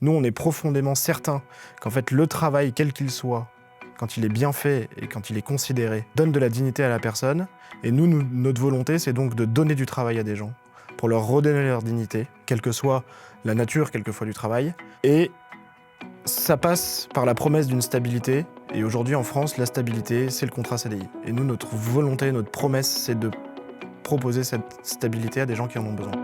Nous, on est profondément certains qu'en fait, le travail, quel qu'il soit, quand il est bien fait et quand il est considéré, donne de la dignité à la personne. Et notre volonté, c'est donc de donner du travail à des gens, pour leur redonner leur dignité, quelle que soit la nature, quelquefois, du travail. Et ça passe par la promesse d'une stabilité. Et aujourd'hui, en France, la stabilité, c'est le contrat CDI. Et nous, notre volonté, notre promesse, c'est de proposer cette stabilité à des gens qui en ont besoin.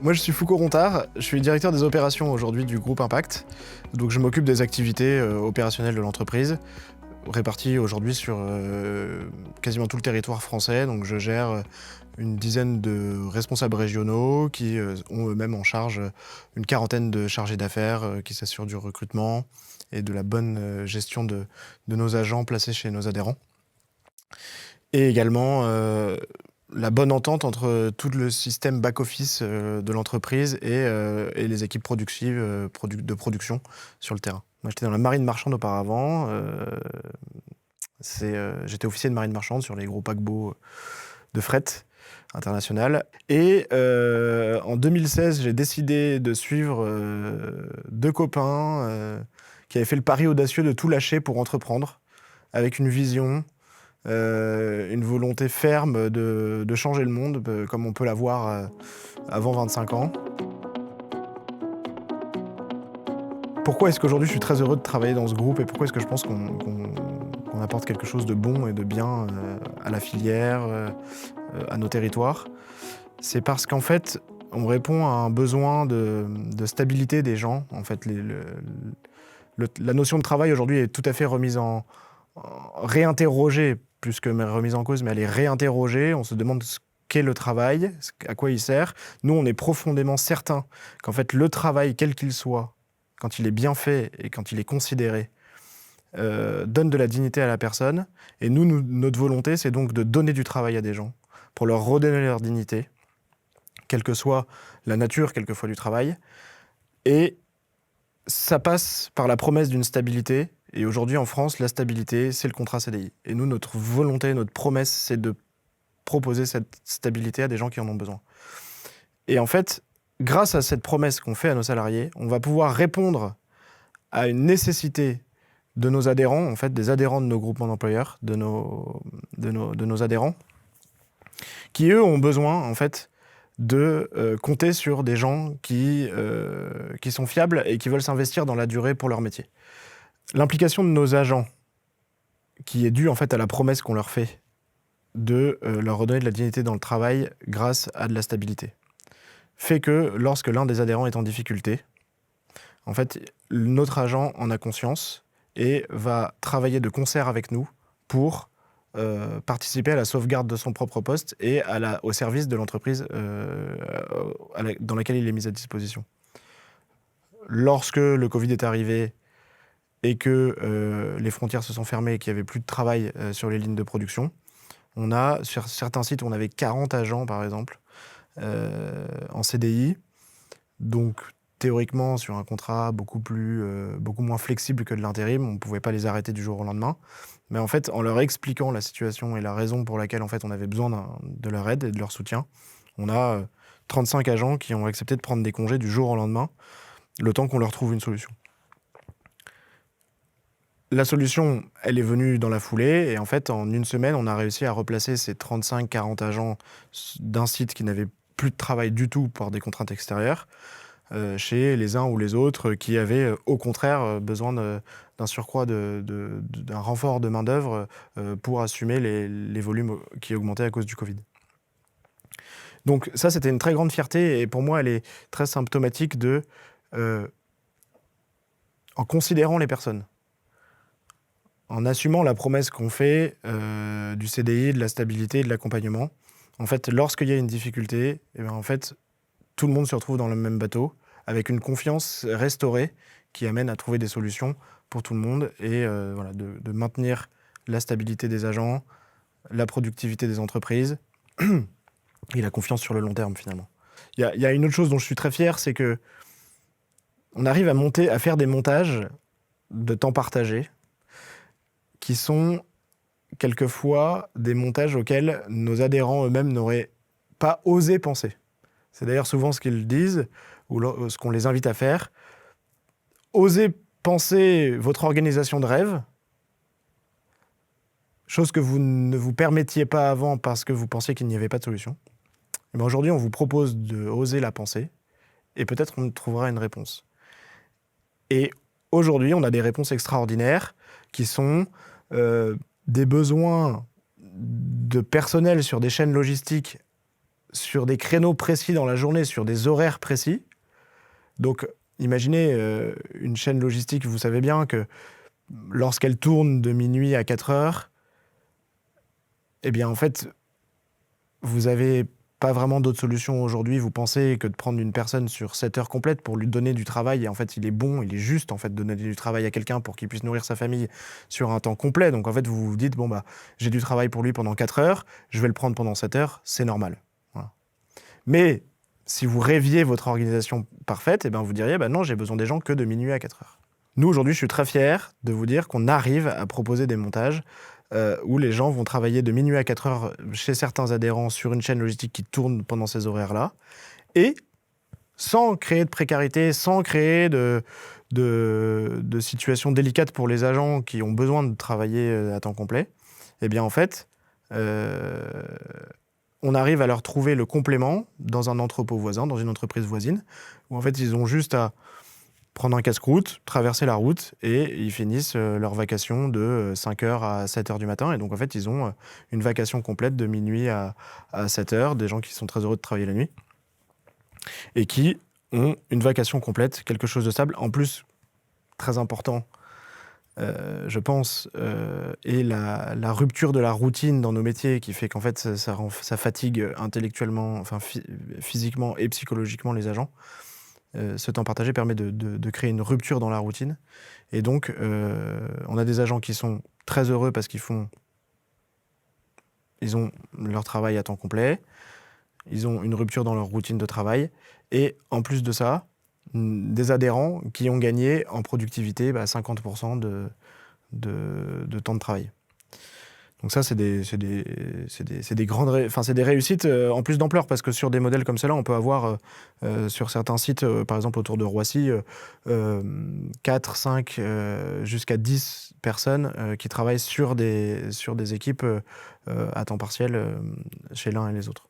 Moi, je suis Foucault Rontard, je suis directeur des opérations aujourd'hui du groupe Impact. Donc, je m'occupe des activités opérationnelles de l'entreprise, réparties aujourd'hui sur quasiment tout le territoire français. Donc, je gère une dizaine de responsables régionaux qui ont eux-mêmes en charge une quarantaine de chargés d'affaires qui s'assurent du recrutement et de la bonne gestion de nos agents placés chez nos adhérents. Et également la bonne entente entre tout le système back-office de l'entreprise et les équipes productives de production sur le terrain. Moi, j'étais dans la marine marchande auparavant. J'étais officier de marine marchande sur les gros paquebots de fret international. Et en 2016, j'ai décidé de suivre deux copains qui avaient fait le pari audacieux de tout lâcher pour entreprendre, avec une vision, une volonté ferme de changer le monde, comme on peut l'avoir avant 25 ans. Pourquoi est-ce qu'aujourd'hui je suis très heureux de travailler dans ce groupe et pourquoi est-ce que je pense qu'on apporte quelque chose de bon et de bien à la filière, à nos territoires? C'est parce qu'en fait, on répond à un besoin de stabilité des gens. En fait, la notion de travail aujourd'hui est tout à fait réinterrogée, plus que remise en cause, mais elle est réinterrogée. On se demande ce qu'est le travail, à quoi il sert. Nous, on est profondément certains qu'en fait, le travail, quel qu'il soit, quand il est bien fait et quand il est considéré, donne de la dignité à la personne. Et notre volonté, c'est donc de donner du travail à des gens, pour leur redonner leur dignité, quelle que soit la nature, quelquefois, du travail. Et ça passe par la promesse d'une stabilité. Et aujourd'hui, en France, la stabilité, c'est le contrat CDI. Et nous, notre volonté, notre promesse, c'est de proposer cette stabilité à des gens qui en ont besoin. Et en fait, grâce à cette promesse qu'on fait à nos salariés, on va pouvoir répondre à une nécessité de nos adhérents, en fait, des adhérents de nos groupements d'employeurs, de nos adhérents, qui, eux, ont besoin, en fait, de compter sur des gens qui sont fiables et qui veulent s'investir dans la durée pour leur métier. L'implication de nos agents, qui est due en fait à la promesse qu'on leur fait de leur redonner de la dignité dans le travail grâce à de la stabilité, fait que lorsque l'un des adhérents est en difficulté, en fait, notre agent en a conscience et va travailler de concert avec nous pour participer à la sauvegarde de son propre poste et au service de l'entreprise dans laquelle il est mis à disposition. Lorsque le Covid est arrivé et que les frontières se sont fermées et qu'il n'y avait plus de travail sur les lignes de production, sur certains sites, on avait 40 agents, par exemple, en CDI. Donc, théoriquement, sur un contrat beaucoup moins flexible que de l'intérim, on ne pouvait pas les arrêter du jour au lendemain. Mais en fait, en leur expliquant la situation et la raison pour laquelle en fait, on avait besoin de leur aide et de leur soutien, on a 35 agents qui ont accepté de prendre des congés du jour au lendemain, le temps qu'on leur trouve une solution. La solution, elle est venue dans la foulée et en fait, en une semaine, on a réussi à replacer ces 35-40 agents d'un site qui n'avait plus de travail du tout par des contraintes extérieures chez les uns ou les autres qui avaient au contraire besoin d'un surcroît, d'un renfort de main-d'œuvre pour assumer les volumes qui augmentaient à cause du Covid. Donc ça, c'était une très grande fierté et pour moi, elle est très symptomatique en considérant les personnes, en assumant la promesse qu'on fait du CDI, de la stabilité, de l'accompagnement. En fait, lorsqu'il y a une difficulté, en fait, tout le monde se retrouve dans le même bateau, avec une confiance restaurée qui amène à trouver des solutions pour tout le monde et de maintenir la stabilité des agents, la productivité des entreprises et la confiance sur le long terme, finalement. Il y a une autre chose dont je suis très fier, c'est que on arrive à faire des montages de temps partagé qui sont quelquefois des montages auxquels nos adhérents eux-mêmes n'auraient pas osé penser. C'est d'ailleurs souvent ce qu'ils disent, ou ce qu'on les invite à faire. Osez penser votre organisation de rêve, chose que vous ne vous permettiez pas avant parce que vous pensiez qu'il n'y avait pas de solution. Mais aujourd'hui, on vous propose de oser la penser, et peut-être on trouvera une réponse. Et aujourd'hui, on a des réponses extraordinaires qui sont des besoins de personnel sur des chaînes logistiques, sur des créneaux précis dans la journée, sur des horaires précis. Donc, imaginez une chaîne logistique, vous savez bien que lorsqu'elle tourne de minuit à 4 heures, eh bien, en fait, vous n'avez pas vraiment d'autre solution aujourd'hui. Vous pensez que de prendre une personne sur 7 heures complètes pour lui donner du travail, et en fait, il est bon, il est juste en fait, de donner du travail à quelqu'un pour qu'il puisse nourrir sa famille sur un temps complet. Donc, en fait, vous vous dites, bon, bah, j'ai du travail pour lui pendant 4 heures, je vais le prendre pendant 7 heures, c'est normal. Voilà. Mais si vous rêviez votre organisation parfaite, eh ben, vous diriez, bah, non, j'ai besoin des gens que de minuit à 4 heures. Nous, aujourd'hui, je suis très fier de vous dire qu'on arrive à proposer des montages où les gens vont travailler de minuit à 4 heures chez certains adhérents sur une chaîne logistique qui tourne pendant ces horaires-là, et sans créer de précarité, sans créer de situations délicates pour les agents qui ont besoin de travailler à temps complet, eh bien en fait, on arrive à leur trouver le complément dans un entrepôt voisin, dans une entreprise voisine, où en fait ils ont juste à prendre un casse-croûte, traverser la route, et ils finissent leur vacation de 5h à 7h du matin. Et donc, en fait, ils ont une vacation complète de minuit à 7h, des gens qui sont très heureux de travailler la nuit, et qui ont une vacation complète, quelque chose de stable. En plus, très important, je pense, est la rupture de la routine dans nos métiers, qui fait qu'en fait, ça fatigue intellectuellement, enfin, physiquement et psychologiquement les agents. Ce temps partagé permet de créer une rupture dans la routine. Et donc, on a des agents qui sont très heureux parce qu'ils ont leur travail à temps complet, ils ont une rupture dans leur routine de travail, et en plus de ça, des adhérents qui ont gagné en productivité 50% de temps de travail. Donc ça, c'est des réussites en plus d'ampleur, parce que sur des modèles comme cela, on peut avoir sur certains sites, par exemple autour de Roissy, 4, 5, jusqu'à 10 personnes qui travaillent sur des équipes à temps partiel chez l'un et les autres.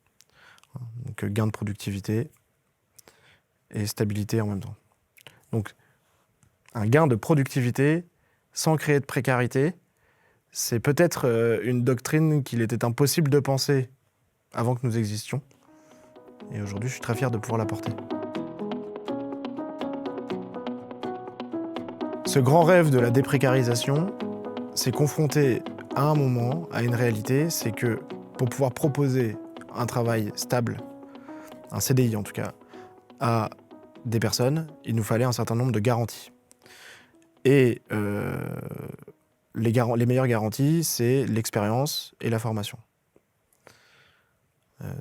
Donc gain de productivité et stabilité en même temps. Donc un gain de productivité sans créer de précarité, c'est peut-être une doctrine qu'il était impossible de penser avant que nous existions. Et aujourd'hui, je suis très fier de pouvoir la porter. Ce grand rêve de la déprécarisation s'est confronté à un moment, à une réalité, c'est que pour pouvoir proposer un travail stable, un CDI en tout cas, à des personnes, il nous fallait un certain nombre de garanties. Et les meilleures garanties, c'est l'expérience et la formation.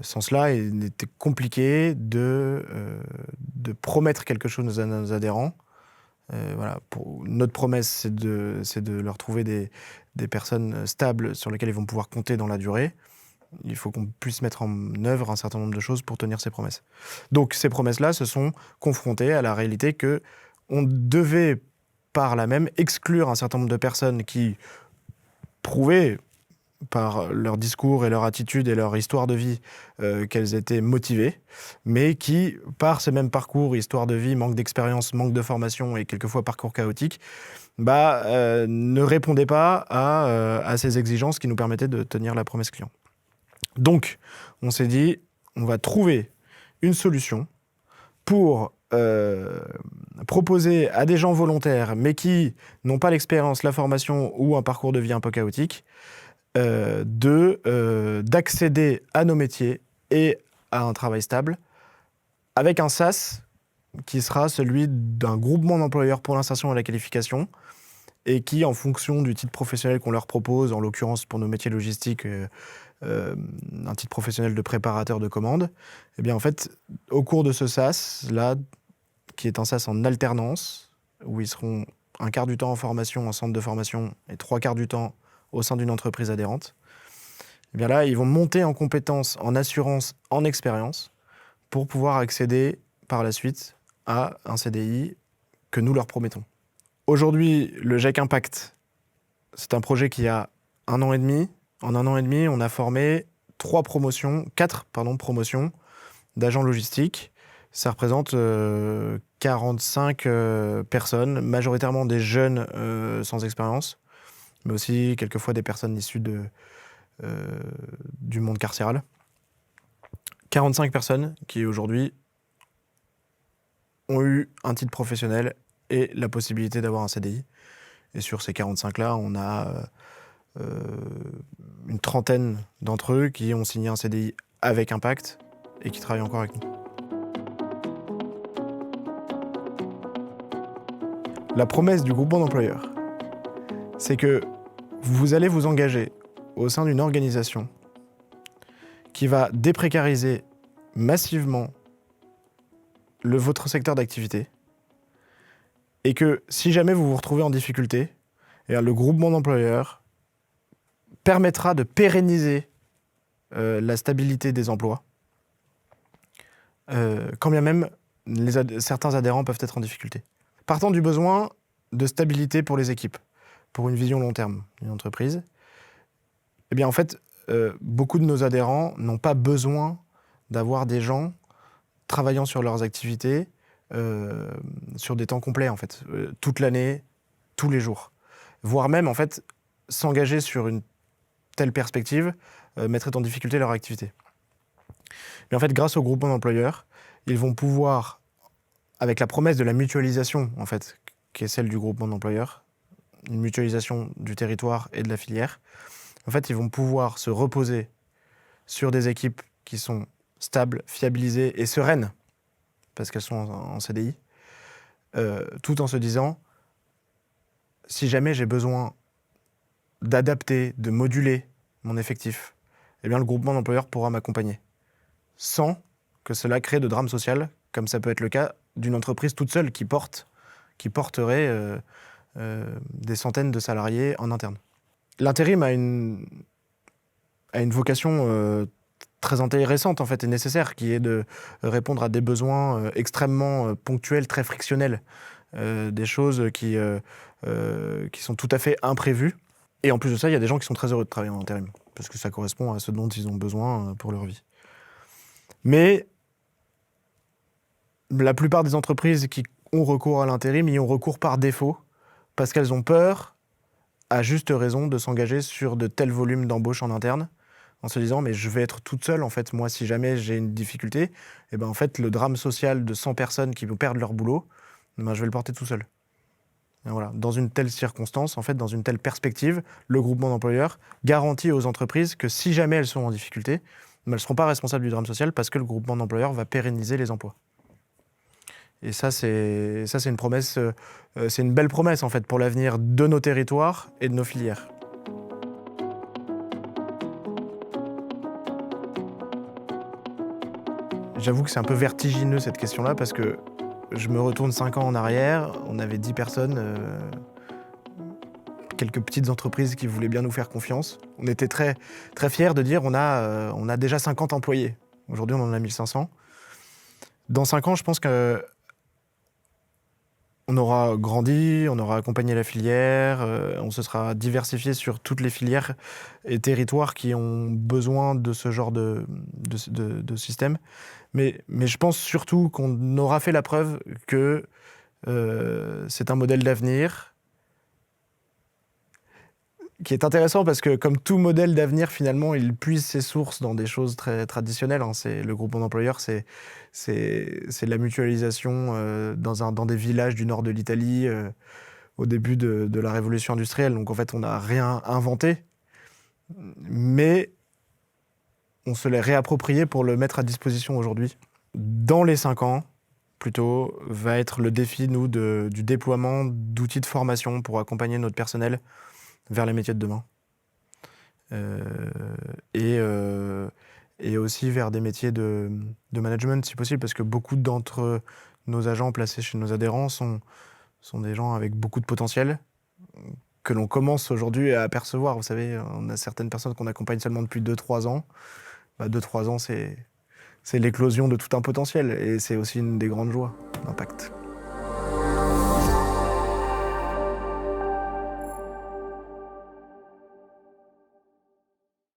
Sans cela, il était compliqué de promettre quelque chose à nos adhérents. Voilà, notre promesse, c'est de leur trouver des personnes stables sur lesquelles ils vont pouvoir compter dans la durée. Il faut qu'on puisse mettre en œuvre un certain nombre de choses pour tenir ces promesses. Donc ces promesses-là se sont confrontées à la réalité qu'on devait par là même exclure un certain nombre de personnes qui prouvaient par leur discours et leur attitude et leur histoire de vie qu'elles étaient motivées, mais qui, par ces mêmes parcours, histoire de vie, manque d'expérience, manque de formation et quelquefois parcours chaotique, ne répondaient pas à ces exigences qui nous permettaient de tenir la promesse client. Donc, on s'est dit, on va trouver une solution pour proposer à des gens volontaires, mais qui n'ont pas l'expérience, la formation ou un parcours de vie un peu chaotique, d'accéder à nos métiers et à un travail stable avec un SAS qui sera celui d'un groupement d'employeurs pour l'insertion et la qualification, et qui, en fonction du titre professionnel qu'on leur propose, en l'occurrence pour nos métiers logistiques, un titre professionnel de préparateur de commandes, eh bien en fait, au cours de ce SAS-là, qui est un SAS en alternance, où ils seront un quart du temps en formation, en centre de formation, et 3 quarts du temps au sein d'une entreprise adhérente, eh bien là, ils vont monter en compétences, en assurance, en expérience, pour pouvoir accéder par la suite à un CDI que nous leur promettons. Aujourd'hui, le GIEC Impact, c'est un projet qui a 1 an et demi. En 1 an et demi, on a formé 4 promotions d'agents logistiques. Ça représente 45 personnes, majoritairement des jeunes sans expérience, mais aussi quelquefois des personnes issues du monde carcéral. 45 personnes qui aujourd'hui ont eu un titre professionnel et la possibilité d'avoir un CDI. Et sur ces 45-là, on a une trentaine d'entre eux qui ont signé un CDI avec Impact et qui travaillent encore avec nous. La promesse du groupement d'employeurs, c'est que vous allez vous engager au sein d'une organisation qui va déprécariser massivement votre secteur d'activité et que si jamais vous vous retrouvez en difficulté, le groupement d'employeurs permettra de pérenniser la stabilité des emplois, quand bien même certains adhérents peuvent être en difficulté. Partant du besoin de stabilité pour les équipes, pour une vision long terme d'une entreprise, eh bien en fait, beaucoup de nos adhérents n'ont pas besoin d'avoir des gens travaillant sur leurs activités sur des temps complets, en fait, toute l'année, tous les jours. Voire même, en fait, s'engager sur une telle perspective mettrait en difficulté leur activité. Mais en fait, grâce au groupement d'employeurs, ils vont pouvoir, avec la promesse de la mutualisation, en fait, qui est celle du groupement d'employeurs, une mutualisation du territoire et de la filière, en fait, ils vont pouvoir se reposer sur des équipes qui sont stables, fiabilisées et sereines, parce qu'elles sont en CDI, tout en se disant, si jamais j'ai besoin d'adapter, de moduler mon effectif, eh bien le groupement d'employeurs pourra m'accompagner, sans que cela crée de drame social, comme ça peut être le cas d'une entreprise toute seule qui porterait des centaines de salariés en interne. L'intérim a une vocation très intéressante en fait et nécessaire, qui est de répondre à des besoins extrêmement ponctuels, très frictionnels, des choses qui sont tout à fait imprévues. Et en plus de ça, il y a des gens qui sont très heureux de travailler en intérim, parce que ça correspond à ce dont ils ont besoin pour leur vie. Mais la plupart des entreprises qui ont recours à l'intérim y ont recours par défaut, parce qu'elles ont peur, à juste raison, de s'engager sur de tels volumes d'embauche en interne, en se disant mais je vais être toute seule en fait, moi si jamais j'ai une difficulté, et ben en fait le drame social de 100 personnes qui vont perdre leur boulot, ben, je vais le porter tout seul. Et voilà. Dans une telle circonstance, en fait, dans une telle perspective, le groupement d'employeurs garantit aux entreprises que si jamais elles sont en difficulté, ben, elles ne seront pas responsables du drame social parce que le groupement d'employeurs va pérenniser les emplois. Et ça c'est une promesse, c'est une belle promesse en fait pour l'avenir de nos territoires et de nos filières. J'avoue que c'est un peu vertigineux cette question-là parce que je me retourne 5 ans en arrière, on avait 10 personnes, quelques petites entreprises qui voulaient bien nous faire confiance. On était très, très fiers de dire on a déjà 50 employés. Aujourd'hui, on en a 1500. Dans 5 ans, je pense qu'on aura grandi, on aura accompagné la filière, on se sera diversifié sur toutes les filières et territoires qui ont besoin de ce genre de système. Mais je pense surtout qu'on aura fait la preuve que c'est un modèle d'avenir qui est intéressant parce que comme tout modèle d'avenir, finalement, il puise ses sources dans des choses très traditionnelles. Hein. Le groupement d'employeurs, c'est la mutualisation dans des villages du nord de l'Italie au début de la révolution industrielle. Donc en fait, on n'a rien inventé, mais on se l'est réapproprié pour le mettre à disposition aujourd'hui. Dans les 5 ans, plutôt, va être le défi, nous, du déploiement d'outils de formation pour accompagner notre personnel vers les métiers de demain. Et aussi vers des métiers de management, si possible, parce que beaucoup d'entre nos agents placés chez nos adhérents sont des gens avec beaucoup de potentiel, que l'on commence aujourd'hui à apercevoir. Vous savez, on a certaines personnes qu'on accompagne seulement depuis 2-3 ans. 2-3 ans, c'est l'éclosion de tout un potentiel et c'est aussi une des grandes joies d'Impact.